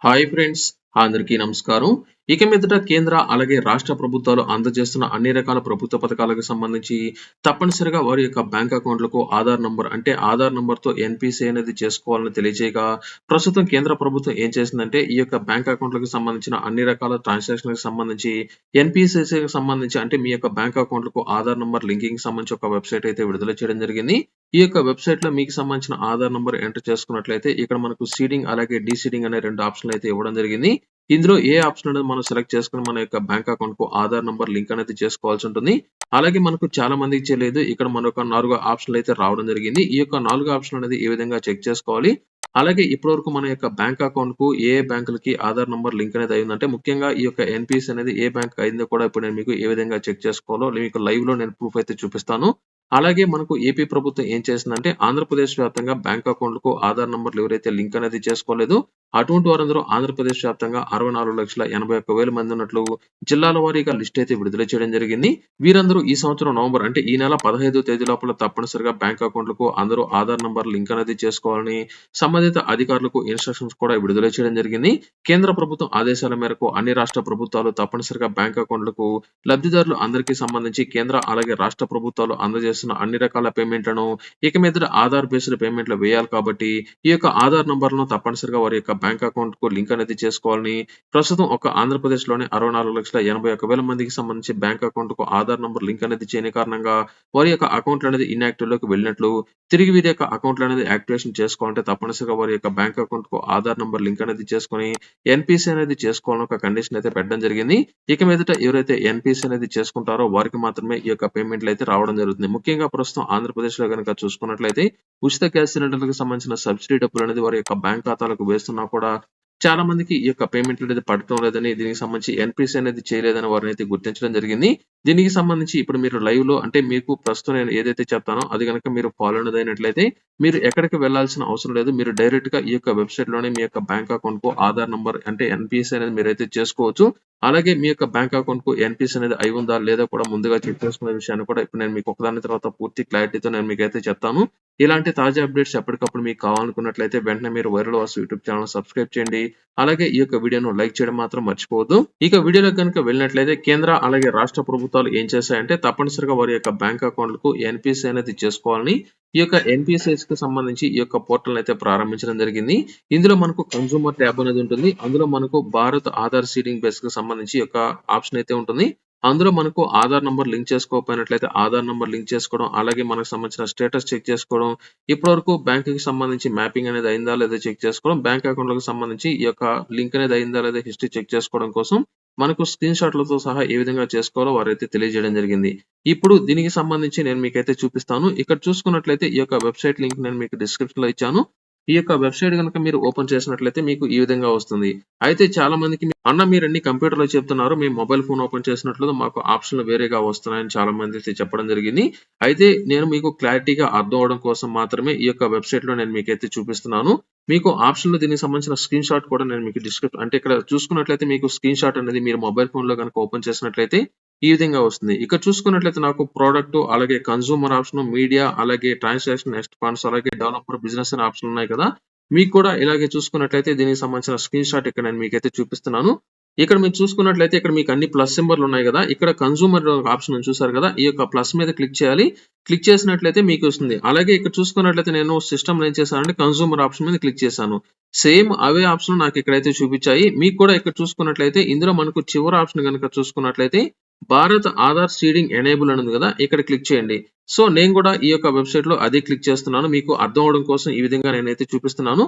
Hi friends, అందరికీ నమస్కారం. ఇక మీదట కేంద్ర అలాగే రాష్ట్ర ప్రభుత్వాలు అందజేస్తున్న అన్ని రకాల ప్రభుత్వ పథకాలకు సంబంధించి తప్పనిసరిగా వారి యొక్క బ్యాంక్ అకౌంట్లకు ఆధార్ నంబర్ అంటే ఆధార్ నంబర్‌తో ఎన్‌పీసీ అనేది చేసుకోవాలని తెలియజేయగా, ప్రస్తుతం కేంద్ర ప్రభుత్వం ఏం చేసిందంటే ఈ యొక్క బ్యాంక్ అకౌంట్‌లకు సంబంధించిన అన్ని రకాల ట్రాన్సాక్షన్‌లకు సంబంధించి ఎన్‌పీసీకి సంబంధించి అంటే మీ యొక్క బ్యాంక్ అకౌంట్‌లకు ఆధార్ నంబర్ లింకింగ్‌కి సంబంధించి ఒక వెబ్‌సైట్ అయితే విడుదల చేయడం జరిగింది. ఈ యొక్క వెబ్‌సైట్‌లో మీకు సంబంధించిన ఆధార్ నంబర్ ఎంటర్ చేసుకున్నట్లయితే ఇక్కడ మనకు సీడింగ్ అలాగే డీసీడింగ్ అనే 2 ఆప్షన్‌లు అయితే ఇవ్వడం జరిగింది. ఇందులో ఏ ఆప్షన్ అనేది మనం సెలెక్ట్ చేసుకొని మన యొక్క బ్యాంక్ అకౌంట్‌కు ఆధార్ నంబర్ లింక్ అనేది చేసుకోవాల్సి ఉంటుంది. అలాగే మనకు చాలా మందికి చేయలేదు. ఇక్కడ మనకు 4 ఆప్షన్‌లు అయితే రావడం జరిగింది. ఈ యొక్క 4 ఆప్షన్‌లు అనేది ఏ విధంగా చెక్ చేసుకోవాలి? అలాగే ఇప్పటివరకు మన యొక్క బ్యాంక్ అకౌంట్‌కు ఏ బ్యాంకులకి ఆధార్ నంబర్ లింక్ అనేది అయిందంటే ముఖ్యంగా ఈ యొక్క ఎన్‌పీసీ అనేది ఏ బ్యాంక్‌కి అయిందో కూడా ఇప్పుడు నేను మీకు ఏ విధంగా చెక్ చేసుకోవాలో మీకు లైవ్‌లో నేను ప్రూఫ్ అయితే చూపిస్తాను. అలాగే మనకు ఏపీ ప్రభుత్వం ఏం చేసిందంటే ఆంధ్రప్రదేశ్ వ్యాప్తంగా బ్యాంక్ అకౌంట్‌లకు ఆధార్ నంబర్‌లు ఎవరైతే లింక్ అనేది చేసుకోలేదో అటువంటి వారందరూ ఆంధ్రప్రదేశ్ వ్యాప్తంగా 64,81,000 మంది ఉన్నట్లు జిల్లాల వారీగా లిస్ట్ అయితే విడుదల చేయడం జరిగింది. వీరందరూ ఈ సంవత్సరం నవంబర్ అంటే ఈ నెల 15వ తేదీ లోపల తప్పనిసరిగా బ్యాంక్ అకౌంట్‌లకు అందరూ ఆధార్ నంబర్ లింక్ అనేది చేసుకోవాలని సంబంధిత అధికారులకు ఇన్‌స్ట్రక్షన్స్ కూడా విడుదల చేయడం జరిగింది. కేంద్ర ప్రభుత్వం ఆదేశాల మేరకు అన్ని రాష్ట్ర ప్రభుత్వాలు తప్పనిసరిగా బ్యాంక్ అకౌంట్‌లకు లబ్ధిదారులు అందరికీ సంబంధించి కేంద్ర అలాగే రాష్ట్ర ప్రభుత్వాలు అందజేస్తున్న అన్ని రకాల పేమెంట్‌లను ఇక మీదట ఆధార్ బేస్డ్ పేమెంట్‌లు వేయాలి కాబట్టి ఈ యొక్క ఆధార్ నంబర్‌లను తప్పనిసరిగా వారి యొక్క బ్యాంక్ అకౌంట్‌కు లింక్ అనేది చేసుకోవాలని ప్రస్తుతం ఒక ఆంధ్రప్రదేశ్‌లోనే 64,81,000 మందికి సంబంధించి బ్యాంక్ అకౌంట్‌కు ఆధార్ నంబర్ లింక్ అనేది చేయని కారణంగా వారి యొక్క అకౌంట్‌లు అనేది ఇన్‌యాక్టివ్‌లోకి వెళ్ళినట్లు తిరిగి వీరి యొక్క అకౌంట్‌లు అనేది యాక్టివేషన్ చేసుకోవాలంటే తప్పనిసరిగా వారి యొక్క బ్యాంక్ అకౌంట్‌కు ఆధార్ నంబర్ లింక్ అనేది చేసుకొని ఎన్‌పీసీ అనేది చేసుకోవాలని ఒక కండిషన్ అయితే పెట్టడం జరిగింది. ఇక మీదట ఎవరైతే ఎన్‌పీసీ అనేది చేసుకుంటారో వారికి మాత్రమే ఈ యొక్క పేమెంట్‌లు అయితే రావడం జరుగుతుంది. ముఖ్యంగా ప్రస్తుతం ఆంధ్రప్రదేశ్‌లో గనుక చూసుకున్నట్లయితే ఉచిత గ్యాస్ సిలిండర్‌లకు సంబంధించిన సబ్సిడీ డబ్బులు అనేది వారి యొక్క బ్యాంక్ ఖాతాలకు వేస్తున్నా కూడా చాలా మందికి ఈ యొక్క పేమెంట్ అనేది పడటం లేదని, దీనికి సంబంధించి ఎన్‌పీసీ అనేది చేయలేదని వారినైతే గుర్తించడం జరిగింది. దీనికి సంబంధించి ఇప్పుడు మీరు లైవ్‌లో అంటే మీకు ప్రస్తుతం నేను ఏదైతే చెప్తానో అది గనుక మీరు ఫాలో అయినట్లయితే మీరు ఎక్కడికి వెళ్ళాల్సిన అవసరం లేదు. మీరు డైరెక్ట్‌గా ఈ యొక్క వెబ్‌సైట్‌లోనే మీ యొక్క బ్యాంక్ అకౌంట్‌కు ఆధార్ నంబర్ అంటే ఎన్‌పీసీ అనేది మీరైతే చేసుకోవచ్చు. అలాగే మీ యొక్క బ్యాంక్ అకౌంట్‌కు ఎన్‌పీసీ అనేది అయి ఉందా లేదా కూడా ముందుగా చెక్ చేసుకునే విషయాన్ని కూడా ఇప్పుడు నేను మీకు ఒకదాని తర్వాత పూర్తి క్లారిటీతో నేను మీకైతే చెప్తాను. ఇలాంటి తాజా అప్డేట్స్ ఎప్పటికప్పుడు మీకు కావాలనుకున్నట్లయితే వెంటనే మీరు viral Vasu YouTube channel subscribe చేయండి. అలాగే ఈ యొక్క వీడియోను లైక్ చేయడం మాత్రం మర్చిపోవద్దు. ఇక వీడియోలోకి గనుక వెళ్ళినట్లయితే కేంద్ర అలాగే రాష్ట్ర ప్రభుత్వాలు ఏం చేశాయంటే తప్పనిసరిగా వారి యొక్క బ్యాంక్ అకౌంట్‌లకు ఎన్‌పీసీ అనేది చేసుకోవాలని ఈ యొక్క ఎన్‌పీసీస్‌కి సంబంధించి ఈ యొక్క పోర్టల్‌ని అయితే ప్రారంభించడం జరిగింది. ఇందులో మనకు కన్స్యూమర్ ట్యాబ్ అనేది ఉంటుంది. అందులో మనకు భారత్ ఆధార్ సీడింగ్ బేస్‌కి సంబంధించి ఈ యొక్క ఆప్షన్ అయితే ఉంటుంది. అందులో మనకు ఆధార్ నంబర్ లింక్ చేసుకోకపోయినట్లయితే ఆధార్ నంబర్ లింక్ చేసుకోవడం, అలాగే మనకు సంబంధించిన స్టేటస్ చెక్ చేసుకోవడం, ఇప్పటివరకు బ్యాంక్‌కి సంబంధించి మ్యాపింగ్ అనేది అయిందా లేదా చెక్ చేసుకోవడం, బ్యాంక్ అకౌంట్‌లకు సంబంధించి ఈ యొక్క లింక్ అనేది అయిందా లేదా హిస్టరీ చెక్ చేసుకోవడం కోసం మనకు స్క్రీన్ షాట్‌లతో సహా ఏ విధంగా చేసుకోవాలో వారైతే తెలియజేయడం జరిగింది. ఇప్పుడు దీనికి సంబంధించి నేను మీకైతే చూపిస్తాను. ఇక్కడ చూసుకున్నట్లయితే ఈ యొక్క వెబ్‌సైట్ లింక్ నేను మీకు డిస్క్రిప్షన్‌లో ఇచ్చాను. ఈ యొక్క వెబ్‌సైట్ గనుక మీరు ఓపెన్ చేసినట్లయితే మీకు ఈ విధంగా వస్తుంది. అయితే చాలా మందికి అన్న మీరన్ని కంప్యూటర్‌లో చెప్తున్నారు. మేము మొబైల్ ఫోన్ ఓపెన్ చేసినట్లు మాకు ఆప్షన్‌లు వేరేగా వస్తున్నాయని చాలా మంది అయితే చెప్పడం జరిగింది. అయితే నేను మీకు క్లారిటీగా అర్థం అవ్వడం కోసం మాత్రమే ఈ యొక్క వెబ్‌సైట్‌లో నేను మీకైతే చూపిస్తున్నాను. మీకు ఆప్షన్‌లో దీనికి సంబంధించిన స్క్రీన్ షాట్ కూడా నేను మీకు అంటే ఇక్కడ చూసుకున్నట్లయితే మీకు స్క్రీన్ షాట్ అనేది మీరు మొబైల్ ఫోన్‌లో గనుక ఓపెన్ చేసినట్లయితే ఈ విధంగా వస్తుంది. ఇక్కడ చూసుకున్నట్లయితే నాకు ప్రొడక్ట్ అలాగే కన్స్యూమర్ ఆప్షన్, మీడియా అలాగే ట్రాన్సాక్షన్ నెక్స్ట్ ఫండ్స్ అలాగే డెవలపర్ బిజినెస్ అనే ఆప్షన్‌లు ఉన్నాయి కదా! మీకు కూడా ఇలాగే చూసుకున్నట్లయితే దీనికి సంబంధించిన స్క్రీన్ షాట్ ఇక్కడ నేను మీకైతే చూపిస్తున్నాను. ఇక్కడ మీరు చూసుకున్నట్లయితే ఇక్కడ మీకు అన్ని ప్లస్ సింబల్‌లు ఉన్నాయి గదా! ఇక్కడ కన్స్యూమర్ ఆప్షన్ ఉంది చూసారు గదా! ఈ యొక్క ప్లస్ మీద క్లిక్ చేయాలి. క్లిక్ చేసినట్లయితే మీకు వస్తుంది. అలాగే ఇక్కడ చూసుకున్నట్లయితే నేను సిస్టమ్‌లో ఏం చేశానంటే కన్స్యూమర్ ఆప్షన్ మీద క్లిక్ చేశాను. సేమ్ అవే ఆప్షన్ నాకు ఇక్కడైతే చూపించాయి. మీకు కూడా ఇక్కడ చూసుకున్నట్లయితే ఇందులో మనకు చివరి ఆప్షన్ గనుక చూసుకున్నట్లయితే భారత్ ఆధార్ సీడింగ్ ఎనేబుల్ అని ఉంది గదా! ఇక్కడ క్లిక్ చేయండి. సో, నేను గూడా ఈ యొక్క వెబ్‌సైట్‌లో అదే క్లిక్ చేస్తున్నాను. మీకు అర్థం అవ్వడం కోసం ఈ విధంగా నేనైతే చూపిస్తున్నాను.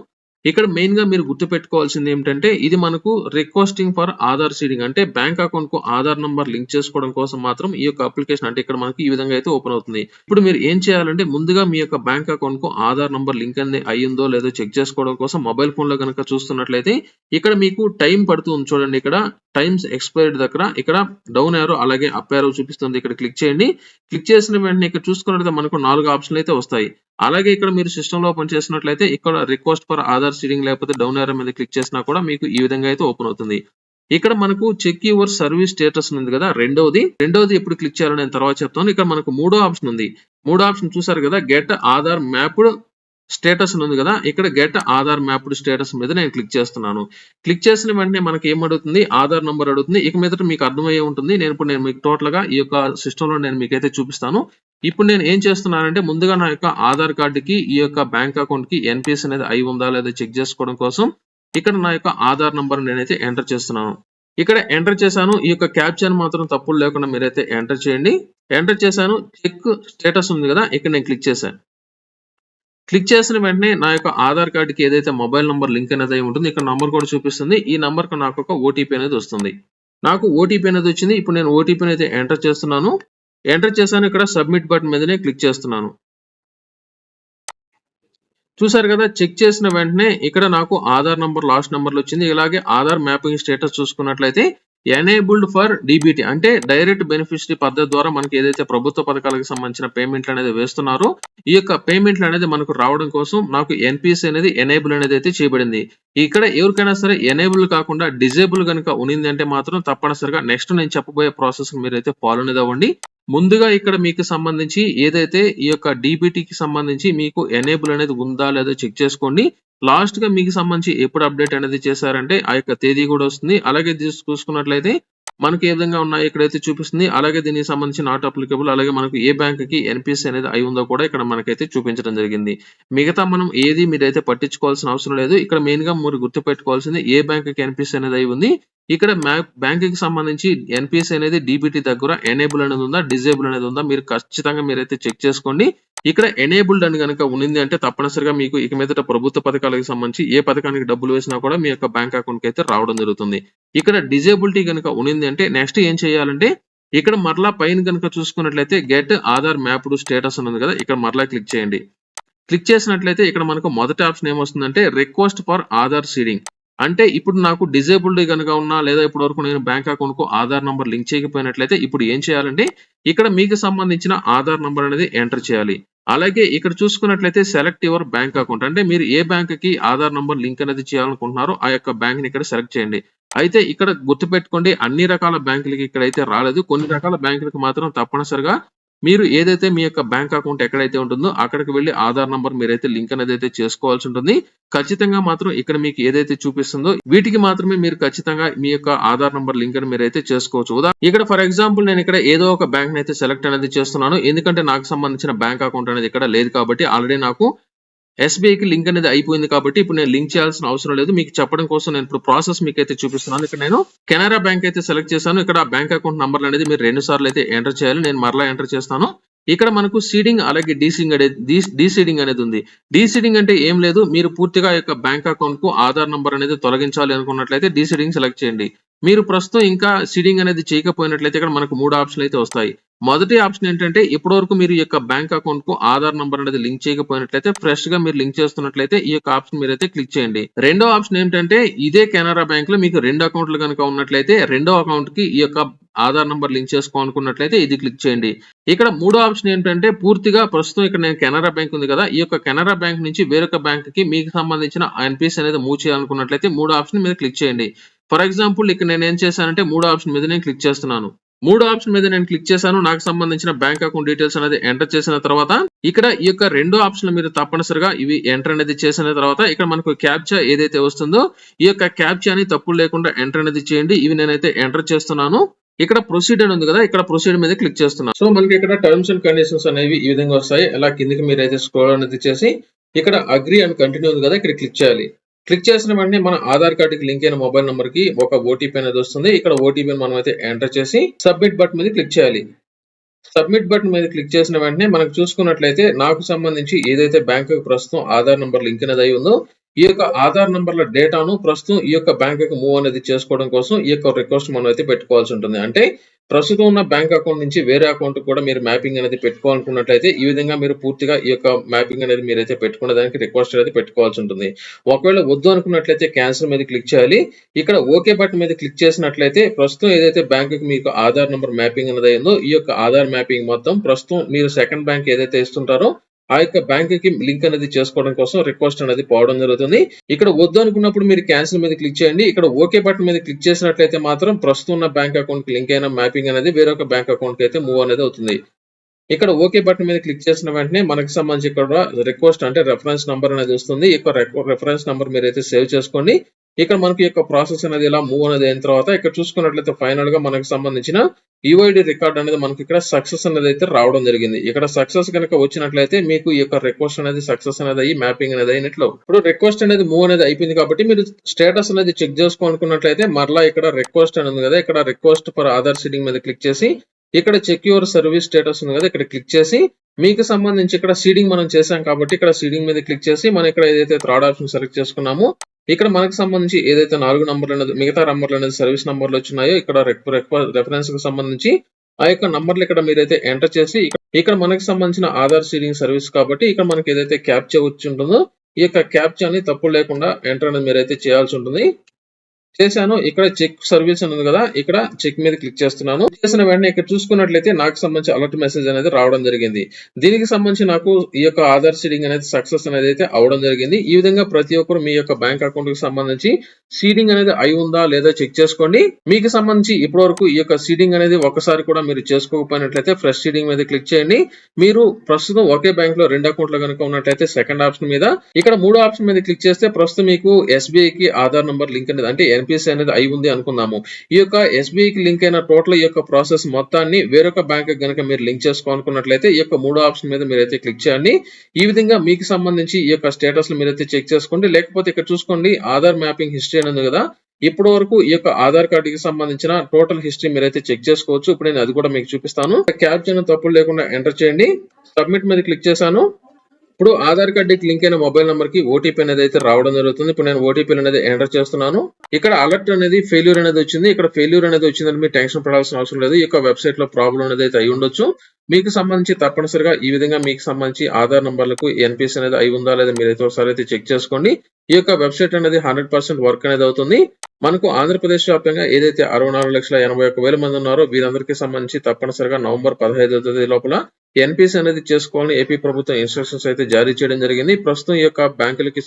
ఇక్కడ మెయిన్‌గా మీరు గుర్తుపెట్టుకోవాల్సింది ఏమిటంటే, ఇది మనకు రిక్వెస్టింగ్ ఫర్ ఆధార్ సీడింగ్ అంటే బ్యాంక్ అకౌంట్‌కు ఆధార్ నంబర్ లింక్ చేసుకోవడం కోసం మాత్రం ఈ యొక్క అప్లికేషన్ అంటే ఇక్కడ మనకి ఈ విధంగా అయితే ఓపెన్ అవుతుంది. ఇప్పుడు మీరు ఏం చేయాలంటే ముందుగా మీ యొక్క బ్యాంక్ అకౌంట్‌కు ఆధార్ నంబర్ లింక్ అనేది అయ్యిందో లేదో చెక్ చేసుకోవడం కోసం మొబైల్ ఫోన్‌లో గనుక చూస్తున్నట్లయితే ఇక్కడ మీకు టైం పడుతుంది చూడండి ఇక్కడ టైమ్స్ ఎక్స్‌పైర్డ్ దగ్గర ఇక్కడ డౌన్ యారో అలాగే అప్ యారో చూపిస్తుంది. ఇక్కడ క్లిక్ చేయండి. క్లిక్ చేసిన వెంటనే ఇక్కడ చూసుకున్నట్లయితే మనకు 4 ఆప్షన్‌లు అయితే వస్తాయి. అలాగే ఇక్కడ మీరు సిస్టమ్‌లో ఓపెన్ చేసినట్లయితే ఇక్కడ రిక్వెస్ట్ ఫర్ ఆధార్ సీడింగ్ లేకపోతే డౌన్ యారో మీద క్లిక్ చేసినా కూడా మీకు ఈ విధంగా అయితే ఓపెన్ అవుతుంది. ఇక్కడ మనకు చెక్ యువర్ సర్వీస్ స్టేటస్ ఉంది కదా! రెండోది ఎప్పుడు క్లిక్ చేయాలో నేను తర్వాత చెప్తాను. ఇక్కడ మనకు మూడో ఆప్షన్ ఉంది. మూడో ఆప్షన్ చూసారు కదా! గెట్ ఆధార్ మ్యాప్డ్ స్టేటస్ ఉంది కదా, ఇక్కడ గెట్ ఆధార్ మ్యాప్డ్ స్టేటస్ మీద నేను క్లిక్ చేస్తున్నాను. క్లిక్ చేసిన వెంటనే మనకి ఏం అడుగుతుంది, ఆధార్ నంబర్ అడుగుతుంది. ఇక మీదట మీకు అర్థమయ్యే ఉంటుంది. నేను మీకు టోటల్ గా ఈ యొక్క సిస్టమ్ లో నేను మీకైతే చూపిస్తాను. ఇప్పుడు నేను ఏం చేస్తున్నానంటే ముందుగా నా యొక్క ఆధార్ కార్డుకి ఈ యొక్క బ్యాంక్ అకౌంట్ కి ఎన్పిఎస్ అనేది అయి ఉందా లేదా చెక్ చేసుకోవడం కోసం ఇక్కడ నా యొక్క ఆధార్ నంబర్ నేనైతే ఎంటర్ చేస్తున్నాను. ఇక్కడ ఎంటర్ చేశాను. ఈ యొక్క క్యాప్చర్ మాత్రం తప్పులు లేకుండా మీరైతే ఎంటర్ చేయండి. ఎంటర్ చేశాను. చెక్ స్టేటస్ ఉంది కదా, ఇక్కడ నేను క్లిక్ చేశాను. క్లిక్ చేసిన వెంటనే నా యొక్క ఆధార్ కార్డుకి ఏదైతే మొబైల్ నంబర్ లింక్ అనేది అయి ఉంటుంది, ఇక్కడ నంబర్ కూడా చూపిస్తుంది. ఈ నంబర్ కు నాకు ఒక ఓటీపీ అనేది వస్తుంది. నాకు ఓటీపీ అనేది వచ్చింది. ఇప్పుడు నేను ఓటీపీని అయితే ఎంటర్ చేస్తున్నాను. ఎంటర్ చేశాను. ఇక్కడ సబ్మిట్ బటన్ మీదనే క్లిక్ చేస్తున్నాను. చూసారు కదా, చెక్ చేసిన వెంటనే ఇక్కడ నాకు ఆధార్ నంబర్ లాస్ట్ నంబర్లు వచ్చింది. ఇలాగే ఆధార్ మ్యాపింగ్ స్టేటస్ చూసుకున్నట్లయితే ఎనేబుల్డ్ ఫర్ డీబీటీ అంటే డైరెక్ట్ బెనిఫిషరీ పద్ధతి ద్వారా మనకి ఏదైతే ప్రభుత్వ పథకాలకు సంబంధించిన పేమెంట్లు అనేది వేస్తున్నారో ఈ యొక్క పేమెంట్లు అనేది మనకు రావడం కోసం నాకు ఎన్పిఎస్ అనేది ఎనేబుల్ అనేది అయితే చేయబడింది. ఇక్కడ ఎవరికైనా సరే ఎనేబుల్ కాకుండా డిజేబుల్ కనుక ఉన్నింది అంటే మాత్రం తప్పనిసరిగా నెక్స్ట్ నేను చెప్పబోయే ప్రాసెస్ మీరైతే ఫాలో అనేది అవ్వండి. ముందుగా ఇక్కడ మీకు సంబంధించి ఏదైతే ఈ యొక్క డీబీటీకి సంబంధించి మీకు ఎనేబుల్ అనేది ఉందా లేదా చెక్ చేసుకోండి. లాస్ట్ గా మీకు సంబంధించి ఎప్పుడు అప్డేట్ అనేది చేశారంటే ఆ యొక్క తేదీ కూడా వస్తుంది. అలాగే చూసుకున్నట్లయితే మనకి ఏ విధంగా ఉన్నాయి ఇక్కడైతే చూపిస్తుంది. అలాగే దీనికి సంబంధించి నాట్ అప్లికబుల్, అలాగే మనకు ఏ బ్యాంక్ కి ఎన్పిఎస్ అనేది అయి ఉందో కూడా ఇక్కడ మనకైతే చూపించడం జరిగింది. మిగతా మనం ఏది మీరైతే పట్టించుకోవాల్సిన అవసరం లేదు. ఇక్కడ మెయిన్ గా మీరు గుర్తుపెట్టుకోవాల్సింది ఏ బ్యాంక్ కి ఎన్పిఎస్ అనేది అయి ఉంది, ఇక్కడ బ్యాంక్ కి సంబంధించి ఎన్పిఎస్ అనేది డీబీటీ దగ్గర ఎనేబుల్ అనేది ఉందా డిజేబుల్ అనేది ఉందా మీరు ఖచ్చితంగా మీరైతే చెక్ చేసుకోండి. ఇక్కడ ఎనేబుల్డ్ అని కనుక ఉన్నింది అంటే తప్పనిసరిగా మీకు ఇక మీదట ప్రభుత్వ పథకాలకు సంబంధించి ఏ పథకానికి డబ్బులు వేసినా కూడా మీ యొక్క బ్యాంక్ అకౌంట్ కి అయితే రావడం జరుగుతుంది. ఇక్కడ డిజేబిలిటీ కనుక ఉన్నింది అంటే నెక్స్ట్ ఏం చేయాలంటే ఇక్కడ మరలా పైన కనుక చూసుకున్నట్లయితే గెట్ ఆధార్ మ్యాప్డ్ స్టేటస్ అని ఉంది కదా, ఇక్కడ మరలా క్లిక్ చేయండి. క్లిక్ చేసినట్లయితే ఇక్కడ మనకు మొదటి ఆప్షన్ ఏమొస్తుందంటే రిక్వెస్ట్ ఫర్ ఆధార్ సీడింగ్. అంటే ఇప్పుడు నాకు డిజేబుల్డ్ కనుక ఉన్నా లేదా ఇప్పటి వరకు నేను బ్యాంక్ అకౌంట్ కు ఆధార్ నంబర్ లింక్ చేయకపోయినట్లయితే ఇప్పుడు ఏం చేయాలంటే ఇక్కడ మీకు సంబంధించిన ఆధార్ నంబర్ అనేది ఎంటర్ చేయాలి. అలాగే ఇక్కడ చూసుకున్నట్లయితే సెలెక్ట్ యువర్ బ్యాంక్ అకౌంట్ అంటే మీరు ఏ బ్యాంక్ కి ఆధార్ నంబర్ లింక్ అనేది చేయాలనుకుంటున్నారో ఆ యొక్క బ్యాంక్ ని ఇక్కడ సెలెక్ట్ చేయండి. అయితే ఇక్కడ గుర్తుపెట్టుకోండి అన్ని రకాల బ్యాంకులకి ఇక్కడైతే రాలేదు. కొన్ని రకాల బ్యాంకులకు మాత్రం తప్పనిసరిగా మీరు ఏదైతే మీ యొక్క బ్యాంక్ అకౌంట్ ఎక్కడైతే ఉంటుందో అక్కడికి వెళ్లి ఆధార్ నంబర్ మీరైతే లింక్ అనేది అయితే చేసుకోవాల్సి ఉంటుంది. ఖచ్చితంగా మాత్రం ఇక్కడ మీకు ఏదైతే చూపిస్తుందో వీటికి మాత్రమే మీరు ఖచ్చితంగా మీ యొక్క ఆధార్ నంబర్ లింక్ అని మీరైతే చేసుకోవచ్చు. ఇక్కడ ఫర్ ఎగ్జాంపుల్ నేను ఇక్కడ ఏదో ఒక బ్యాంక్ అయితే సెలెక్ట్ అనేది చేస్తున్నాను. ఎందుకంటే నాకు సంబంధించిన బ్యాంక్ అకౌంట్ అనేది ఇక్కడ లేదు కాబట్టి ఆల్రెడీ నాకు ఎస్బీఐకి లింక్ అనేది అయిపోయింది కాబట్టి ఇప్పుడు నేను లింక్ చేయాల్సిన అవసరం లేదు. మీకు చెప్పడం కోసం నేను ఇప్పుడు ప్రాసెస్ మీకు అయితే చూపిస్తున్నాను. ఇక్కడ నేను కెనరా బ్యాంక్ అయితే సెలెక్ట్ చేశాను. ఇక్కడ బ్యాంక్ అకౌంట్ నంబర్ అనేది మీరు 2 సార్లు అయితే ఎంటర్ చేయాలి. నేను మరలా ఎంటర్ చేస్తాను. ఇక్కడ మనకు సీడింగ్ అలాగే డీసీడింగ్ అనేది ఉంది. డీసీడింగ్ అంటే ఏం లేదు, మీరు పూర్తిగా యొక్క బ్యాంక్ అకౌంట్ కు ఆధార్ నంబర్ అనేది తొలగించాలి అనుకున్నట్లయితే డీసీడింగ్ సెలెక్ట్ చేయండి. మీరు ప్రస్తుతం ఇంకా సీడింగ్ అనేది చేయకపోయినట్లయితే ఇక్కడ మనకు 3 ఆప్షన్లు అయితే వస్తాయి. మొదటి ఆప్షన్ ఏంటంటే ఇప్పటివరకు మీరు ఈ యొక్క బ్యాంక్ అకౌంట్ కు ఆధార్ నంబర్ అనేది లింక్ చేయకపోయినట్లయితే ఫ్రెష్ గా మీరు లింక్ చేస్తున్నట్లయితే ఈ యొక్క ఆప్షన్ మీరైతే క్లిక్ చేయండి. రెండో ఆప్షన్ ఏంటంటే ఇదే కెనరా బ్యాంక్ లో మీకు 2 అకౌంట్లు కనుక ఉన్నట్లయితే రెండో అకౌంట్ కి ఈ యొక్క ఆధార్ నంబర్ లింక్ చేసుకోవాలనుకున్నట్లయితే ఇది క్లిక్ చేయండి. ఇక్కడ మూడో ఆప్షన్ ఏంటంటే పూర్తిగా ప్రస్తుతం ఇక్కడ నేను కెనరా బ్యాంక్ ఉంది కదా, ఈ యొక్క కెనరా బ్యాంక్ నుంచి వేరొక బ్యాంక్ కి మీకు సంబంధించిన ఎన్పిఎస్ అనేది మూవ్ చేయాలనుకున్నట్లయితే మూడో ఆప్షన్ మీద క్లిక్ చేయండి. ఫర్ ఎగ్జాంపుల్ ఇక్కడ నేను ఏం చేశానంటే మూడో ఆప్షన్ మీద నేను క్లిక్ చేస్తున్నాను. మూడో ఆప్షన్ మీద నేను క్లిక్ చేశాను. నాకు సంబంధించిన బ్యాంక్ అకౌంట్ డీటెయిల్స్ అనేది ఎంటర్ చేసిన తర్వాత ఇక్కడ ఈ యొక్క రెండో ఆప్షన్ మీరు తప్పనిసరిగా ఇవి ఎంటర్ అనేది చేసిన తర్వాత ఇక్కడ మనకు క్యాప్చా ఏదైతే వస్తుందో ఈ యొక్క క్యాప్చాని తప్పులు లేకుండా ఎంటర్ అనేది చేయండి. ఇవి నేనైతే ఎంటర్ చేస్తున్నాను. ఇక్కడ ప్రొసీడ్ అని ఉంది కదా, ఇక్కడ ప్రొసీడ్ మీద క్లిక్ చేస్తున్నాను. సో మనకి ఇక్కడ టర్మ్స్ అండ్ కండిషన్స్ అనేవి ఈ విధంగా వస్తాయి. అలా కిందికి మీరైతే స్క్రోల్ అనేది చేసి ఇక్కడ అగ్రీ అండ్ కంటిన్యూ ఉంది కదా, ఇక్కడ క్లిక్ చేయాలి. క్లిక్ చేసిన వెంటనే మన ఆధార్ కార్డుకి లింక్ అయిన మొబైల్ నంబర్ కి ఒక ఓటీపీ అనేది వస్తుంది. ఇక్కడ ఓటీపీని మనం అయితే ఎంటర్ చేసి సబ్మిట్ బటన్ మీద క్లిక్ చేయాలి. సబ్మిట్ బటన్ మీద క్లిక్ చేసిన వెంటనే మనకు చూసుకున్నట్లయితే నాకు సంబంధించి ఏదైతే బ్యాంక్ ప్రస్తుతం ఆధార్ నంబర్ లింక్ అనేది అయి ఉందో ఈ యొక్క ఆధార్ నంబర్ల డేటాను ప్రస్తుతం ఈ యొక్క బ్యాంక్ మూవ్ అనేది చేసుకోవడం కోసం ఈ యొక్క రిక్వెస్ట్ మనం అయితే పెట్టుకోవాల్సి ఉంటుంది. అంటే ప్రస్తుతం ఉన్న బ్యాంక్ అకౌంట్ నుంచి వేరే అకౌంట్ కూడా మీరు మ్యాపింగ్ అనేది పెట్టుకోవాలనుకున్నట్లయితే ఈ విధంగా మీరు పూర్తిగా ఈ యొక్క మ్యాపింగ్ అనేది మీరైతే పెట్టుకునే దానికి రిక్వెస్ట్ అనేది పెట్టుకోవాల్సి ఉంటుంది. ఒకవేళ వద్దు అనుకున్నట్లయితే క్యాన్సిల్ మీద క్లిక్ చేయాలి. ఇక్కడ ఓకే బటన్ మీద క్లిక్ చేసినట్లయితే ప్రస్తుతం ఏదైతే బ్యాంక్ మీకు ఆధార్ నంబర్ మ్యాపింగ్ అనేది అయిందో ఈ యొక్క ఆధార్ మ్యాపింగ్ మొత్తం ప్రస్తుతం మీరు సెకండ్ బ్యాంక్ ఏదైతే ఇస్తుంటారో ఆ యొక్క బ్యాంక్ కి లింక్ అనేది చేసుకోవడం కోసం రిక్వెస్ట్ అనేది పోవడం జరుగుతుంది. ఇక్కడ వద్దు అనుకున్నప్పుడు మీరు క్యాన్సిల్ మీద క్లిక్ చేయండి. ఇక్కడ ఓకే బటన్ మీద క్లిక్ చేసినట్లయితే మాత్రం ప్రస్తుతం ఉన్న బ్యాంక్ అకౌంట్ కి లింక్ అయిన మ్యాపింగ్ అనేది వేరొక బ్యాంక్ అకౌంట్ కి అయితే మూవ్ అనేది అవుతుంది. ఇక్కడ ఓకే బటన్ మీద క్లిక్ చేసిన వెంటనే మనకు సంబంధించి ఇక్కడ రిక్వెస్ట్ అంటే రెఫరెన్స్ నంబర్ అనేది వస్తుంది. ఈ యొక్క రెఫరెన్స్ నంబర్ మీరైతే సేవ్ చేసుకోండి. ఇక్కడ మనకి యొక్క ప్రాసెస్ అనేది ఇలా మూవ్ అనేది అయిన తర్వాత ఇక్కడ చూసుకున్నట్లయితే ఫైనల్ గా మనకు సంబంధించిన యూఐడి రికార్డ్ అనేది మనకి ఇక్కడ సక్సెస్ అనేది అయితే రావడం జరిగింది. ఇక్కడ సక్సెస్ కనుక వచ్చినట్లయితే మీకు ఈ యొక్క రిక్వెస్ట్ అనేది సక్సెస్ అనేది అయ్యి మ్యాపింగ్ అనేది అయినట్లు. ఇప్పుడు రిక్వెస్ట్ అనేది మూవ్ అనేది అయిపోయింది కాబట్టి మీరు స్టేటస్ అనేది చెక్ చేసుకోవాలనుకున్నట్లయితే మరలా ఇక్కడ రిక్వెస్ట్ అని ఉంది కదా, ఇక్కడ రిక్వెస్ట్ ఫర్ ఆధార్ సీడింగ్ మీద క్లిక్ చేసి ఇక్కడ చెక్ యువర్ సర్వీస్ స్టేటస్ ఉంది కదా, ఇక్కడ క్లిక్ చేసి మీకు సంబంధించి ఇక్కడ సీడింగ్ మనం చేసాం కాబట్టి ఇక్కడ సీడింగ్ మీద క్లిక్ చేసి మనం ఇక్కడ ఏదైతే థర్డ్ ఆప్షన్ సెలెక్ట్ చేసుకున్నామో ఇక్కడ మనకు సంబంధించి ఏదైతే 4 నంబర్లు అనేది మిగతా నంబర్లు అనేది సర్వీస్ నంబర్లు వచ్చినాయో ఇక్కడ రెఫరెన్స్ కు సంబంధించి ఆ యొక్క నంబర్లు ఇక్కడ మీరైతే ఎంటర్ చేసి ఇక్కడ మనకు సంబంధించిన ఆధార్ సీడింగ్ సర్వీస్ కాబట్టి ఇక్కడ మనకి ఏదైతే క్యాప్చా వచ్చి ఉంటుందో ఈ యొక్క క్యాప్చాని తప్పు లేకుండా ఎంటర్ అనేది మీరైతే చేయాల్సి ఉంటుంది. చేశాను. ఇక్కడ చెక్ సర్వీస్ అని ఉంది కదా, ఇక్కడ చెక్ మీద క్లిక్ చేస్తున్నాను. చేసిన వెంటనే ఇక్కడ చూసుకున్నట్లయితే నాకు సంబంధించి అలర్ట్ మెసేజ్ అనేది రావడం జరిగింది. దీనికి సంబంధించి నాకు ఈ యొక్క ఆధార్ సీడింగ్ అనేది సక్సెస్ అనేది అయితే అవడం జరిగింది. ఈ విధంగా ప్రతి ఒక్కరు మీ యొక్క బ్యాంక్ అకౌంట్ కి సంబంధించి సీడింగ్ అనేది అయి ఉందా లేదా చెక్ చేసుకోండి. మీకు సంబంధించి ఇప్పటి వరకు ఈ యొక్క సీడింగ్ అనేది ఒకసారి కూడా మీరు చేసుకోకపోయినట్లయితే ఫ్రెష్ సీడింగ్ మీద క్లిక్ చేయండి. మీరు ప్రస్తుతం ఒకే బ్యాంక్ లో 2 అకౌంట్లు కనుక ఉన్నట్లయితే సెకండ్ ఆప్షన్ మీద, ఇక్కడ 3 ఆప్షన్ మీద క్లిక్ చేస్తే ప్రస్తుతం మీకు ఎస్బీఐ కి ఆధార్ నంబర్ లింక్ అనేది అంటే ఎన్పిసి అనేది అయి ఉంది అనుకుందాము. ఈ యొక్క ఎస్బీఐ కి లింక్ అయిన టోటల్ ఈ యొక్క ప్రాసెస్ మొత్తాన్ని వేరొక బ్యాంక్ గనక మీరు లింక్ చేసుకోవాలనుకున్నట్లయితే ఈ యొక్క 3 ఆప్షన్ మీద మీరైతే క్లిక్ చేయండి. ఈ విధంగా మీకు సంబంధించి ఈ యొక్క స్టేటస్ మీరైతే చెక్ చేసుకోండి. లేకపోతే ఇక్కడ చూసుకోండి ఆధార్ మ్యాపింగ్ హిస్టరీ అనేది కదా, ఇప్పటి వరకు ఈ యొక్క ఆధార్ కార్డు కి సంబంధించిన టోటల్ హిస్టరీ మీరైతే చెక్ చేసుకోవచ్చు. ఇప్పుడు నేను అది కూడా మీకు చూపిస్తాను. క్యాప్చా తప్పులు లేకుండా ఎంటర్ చేయండి. సబ్మిట్ మీద క్లిక్ చేశాను. ఇప్పుడు ఆధార్ కార్డుకి లింక్ అయిన మొబైల్ నంబర్ కి ఓటీపీ అనేది అయితే రావడం జరుగుతుంది. ఇప్పుడు నేను ఓటీపీ అనేది ఎంటర్ చేస్తున్నాను. ఇక్కడ అలర్ట్ అనేది ఫెయిల్యూర్ అనేది వచ్చింది. ఇక్కడ ఫెయిల్యూర్ అనేది వచ్చిందని మీరు టెన్షన్ పడాల్సిన అవసరం లేదు. ఈ యొక్క వెబ్సైట్ లో ప్రాబ్లం అనేది అయితే అయి ఉండొచ్చు. మీకు సంబంధించి తప్పనిసరిగా ఈ విధంగా మీకు సంబంధించి ఆధార్ నంబర్లకు ఎన్పిసి అనేది అయి ఉందా లేదా మీరైతే ఒకసారి అయితే చెక్ చేసుకోండి. ఈ యొక్క వెబ్సైట్ అనేది 100% వర్క్ అనేది అవుతుంది. మనకు ఆంధ్రప్రదేశ్ వ్యాప్తంగా ఏదైతే 64,81,000 మంది ఉన్నారో వీరందరికీ సంబంధించి తప్పనిసరిగా నవంబర్ 15వ తేదీ లోపల ఎన్పిసి అనేది చేసుకోవాలని ఏపీ ప్రభుత్వం ఇన్స్ట్రక్షన్స్ అయితే జారీ చేయడం జరిగింది. ప్రస్తుతం ఈ యొక్క బ్యాంకులకి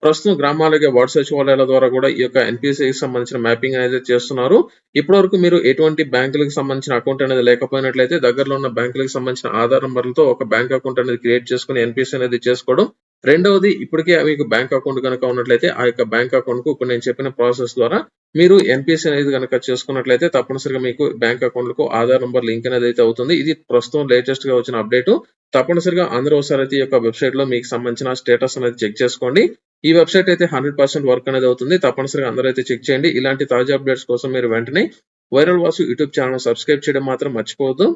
ప్రస్తుతం గ్రామాలకి వార్డు సచివాలయాల ద్వారా కూడా ఈ యొక్క ఎన్పిసికి సంబంధించిన మ్యాపింగ్ అనేది చేస్తున్నారు. ఇప్పటి వరకు మీరు ఎటువంటి బ్యాంకులకు సంబంధించిన అకౌంట్ అనేది లేకపోయినట్లయితే దగ్గరలో ఉన్న బ్యాంకులకు సంబంధించిన ఆధార్ నంబర్లతో ఒక బ్యాంక్ అకౌంట్ అనేది క్రియేట్ చేసుకుని ఎన్పిసి అనేది చేసుకోవడం. రెండవది ఇప్పటికే మీకు బ్యాంక్ అకౌంట్ కనుక ఉన్నట్లయితే ఆ యొక్క బ్యాంక్ అకౌంట్ కు ఇప్పుడు నేను చెప్పిన ప్రాసెస్ ద్వారా మీరు ఎన్పిసి అనేది కనుక చేసుకున్నట్లయితే తప్పనిసరిగా మీకు బ్యాంక్ అకౌంట్ కు ఆధార్ నంబర్ లింక్ అనేది అయితే అవుతుంది. ఇది ప్రస్తుతం లేటెస్ట్ గా వచ్చిన అప్డేట్. తప్పనిసరిగా అందరూ ఒకసారి అయితే ఈ యొక్క వెబ్సైట్ లో మీకు సంబంధించిన స్టేటస్ అనేది చెక్ చేసుకోండి. ఈ వెబ్సైట్ అయితే 100% వర్క్ అనేది అవుతుంది. తప్పనిసరిగా అందరూ అయితే చెక్ చేయండి. ఇలాంటి తాజా అప్డేట్స్ కోసం మీరు వెంటనే viral Vasu YouTube channel subscribe చేయడం మాత్రం మర్చిపోవద్దు.